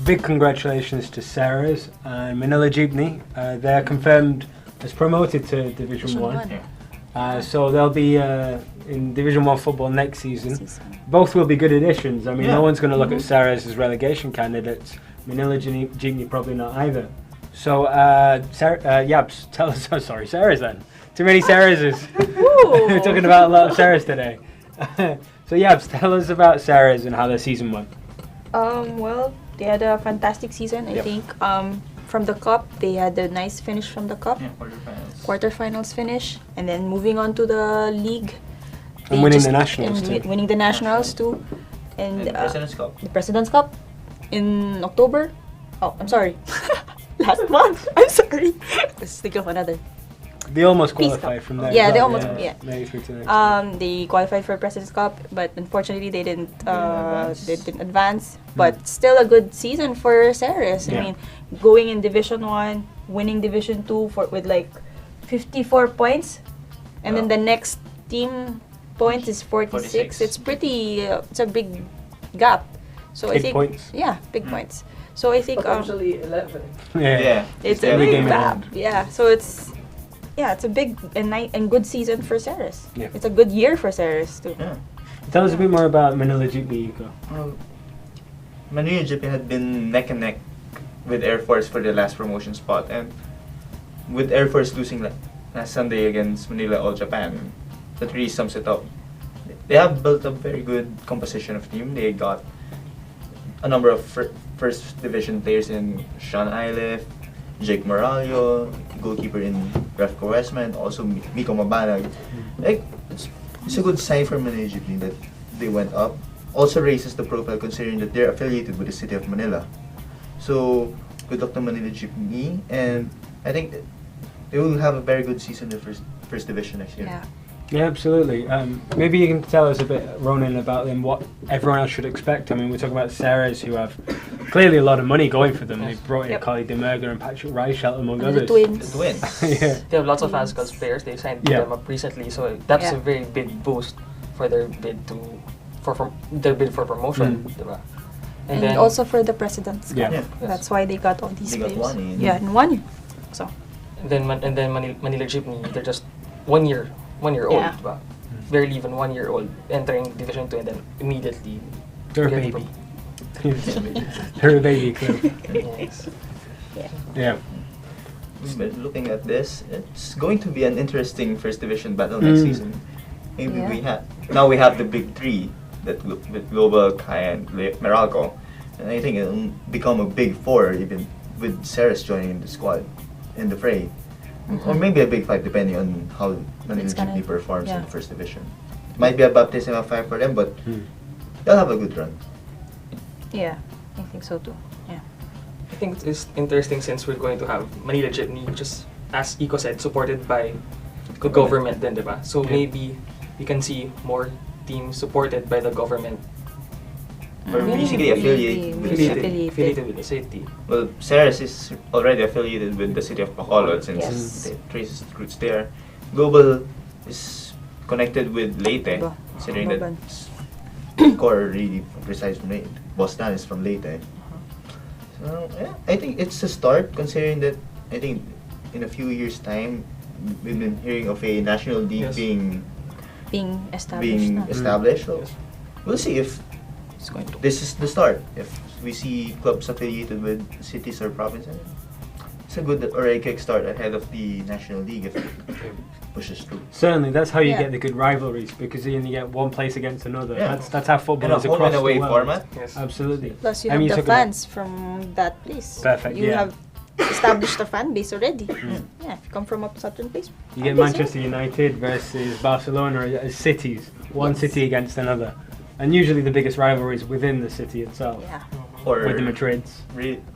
big congratulations to Ceres and Manila Jeepney. They're confirmed as promoted to Division 1. So they'll be in Division 1 football next season. Both will be good additions. I mean, no one's going to look at Ceres as relegation candidates. Manila Jeepney probably not either. So, Yabs, tell us. Oh, sorry, Ceres then. Too many Cereses. We're talking about a lot of Ceres today. So, Yabs, tell us about Ceres and how their season went. Well, they had a fantastic season. I think from the cup, they had a nice finish from the cup. Quarterfinals finish, and then moving on to the league. And winning the nationals too. Winning the nationals too, and the President's Cup. The President's Cup in October. Oh, I'm sorry. Last month. I'm sorry. Let's think of another. They almost qualified from there. Yeah, they almost Maybe through to the next they qualified for President's Cup, but unfortunately they didn't advance. But still a good season for Ceres. I mean, going in Division 1, winning Division 2 with like 54 points, and then the next team point is 46. It's pretty. It's a big gap. So big I think points. Yeah, big points. So I think potentially 11. It's a big gap. Yeah, so it's a big and good season for Ceres. Yeah. It's a good year for Ceres too. Yeah. Tell us a bit more about Manila Jeepney, Yuko. Manila Jeepney had been neck and neck with Air Force for the last promotion spot, and with Air Force losing last Sunday against Manila All Japan, that really sums it up. They have built a very good composition of team. They got a number of first division players in Sean Ilef, Jake Moralio, goalkeeper in Ref Quaresma, and also Miko Mabanag. Like, it's a good sign for Manila Jeepney that they went up. Also raises the profile considering that they're affiliated with the city of Manila. So, good luck to Manila Jeepney, and I think they will have a very good season in the first division next year. Yeah, absolutely. Maybe you can tell us a bit, Ronan, about them, what everyone else should expect. I mean, we're talking about Ceres, who have clearly a lot of money going for them. They've brought in Kali Demerger and Patrick Reichelt, among others. The twins. The twins. They have lots of ASCA's players. They signed them up recently, so that's a very big boost for their bid for promotion. Diba? And then also for the President's Cup. Yeah. That's why they got all these They players. got one in. Yeah, in 1 year. So. And then Manila Jeepney, they're just 1 year old. Diba? Barely even 1 year old, entering Division 2 and then immediately. They're a baby. They're a baby club. Yes. Yeah. But looking at this, it's going to be an interesting first division battle next season. Maybe we have the big three with Global, Kai, and Meralco, and I think it'll become a big four even with Ceres joining the squad in the fray, or maybe a big five depending on how Manila Jeepney performs in the first division. Might be a baptism of fire for them, but they'll have a good run. Yeah, I think so too. Yeah. I think it's interesting since we're going to have Manila Jeepney, which is, as Iko said, supported by the government then, diba? So maybe we can see more teams supported by the government. Or basically affiliated with the city. Well, Ceres is already affiliated with the city of Bacolod since it traces roots there. Global is connected with Leyte, considering that core really resides from Leyte. Boston is from Leyte. So I think it's a start considering that I think in a few years' time we've been hearing of a national league being established. So we'll see if this is the start. If we see clubs affiliated with cities or provinces, it's a good or a kickstart ahead of the national league if it pushes through. Certainly, that's how you get the good rivalries, because then you get one place against another. That's how football is across home and away the world. format. Yes. Absolutely. Plus, you have the fans from that place. Perfect. You have established a fan base already. Yeah, if you come from a certain place. You get Manchester United versus Barcelona as cities, one city against another, and usually the biggest rivalries within the city itself. Yeah. Or with the Madrids.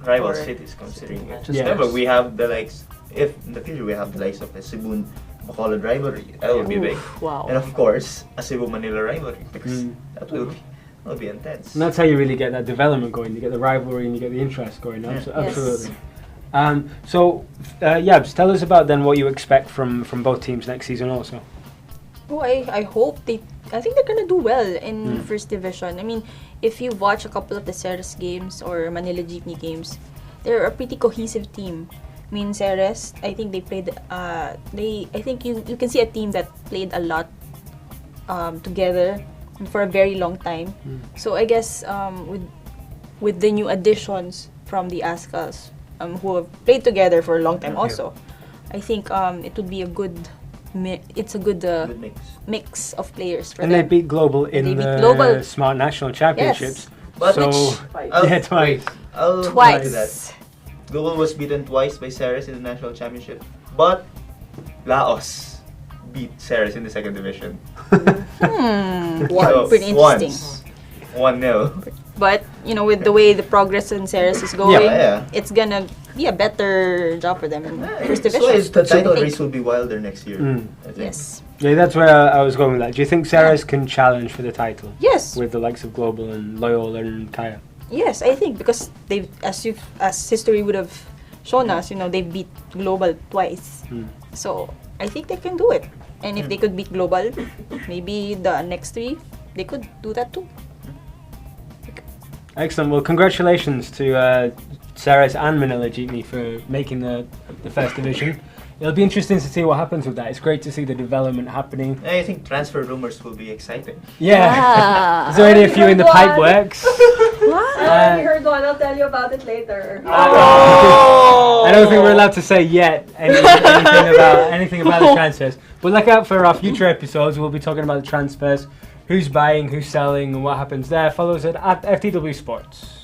Rival cities, considering Remember, we have the likes. If in the future we have the likes of a Cebu Bacolod rivalry, that would be big. Wow. And of course, a Cebu Manila rivalry, because that will be intense. And that's how you really get that development going. You get the rivalry and you get the interest going. Absolutely. So, Yabs, tell us about then what you expect from both teams next season also. Oh, I hope I think they're gonna do well in first division. I mean, if you watch a couple of the Ceres games or Manila Jeepney games, they're a pretty cohesive team. I mean, Ceres, I think they played. I think you can see a team that played a lot together for a very long time. So I guess with the new additions from the Ascals, who have played together for a long time also, I think it would be a good. It's a good mix of players for and them. they beat Global in the Smart National Championships. But so twice. I'll Twice. to that. Global was beaten twice by Ceres in the national championship, but Laos beat Ceres in the second division. So, Pretty interesting. Once, 1-0. But with the way the progress in Ceres is going, Yeah. it's gonna be a better job for them in first division. So the title I think. race will be wilder next year. I think. Yes. Yeah, that's where I was going with that. Do you think Ceres can challenge for the title Yes. with the likes of Global and Loyola and Kaya? Yes, I think because they've, as history would have shown us, they beat Global twice. So I think they can do it. And if they could beat Global, maybe the next three they could do that too. Excellent. Well, congratulations to Ceres and Manila Jeepney for making the first division. It'll be interesting to see what happens with that. It's great to see the development happening. I think transfer rumors will be exciting. Yeah. There's already a few in the pipe works. What? I already heard one. I'll tell you about it later. I don't think we're allowed to say yet anything about the transfers. But look out for our future episodes. We'll be talking about the transfers, who's buying, who's selling, and what happens there. Follow us at FTW Sports.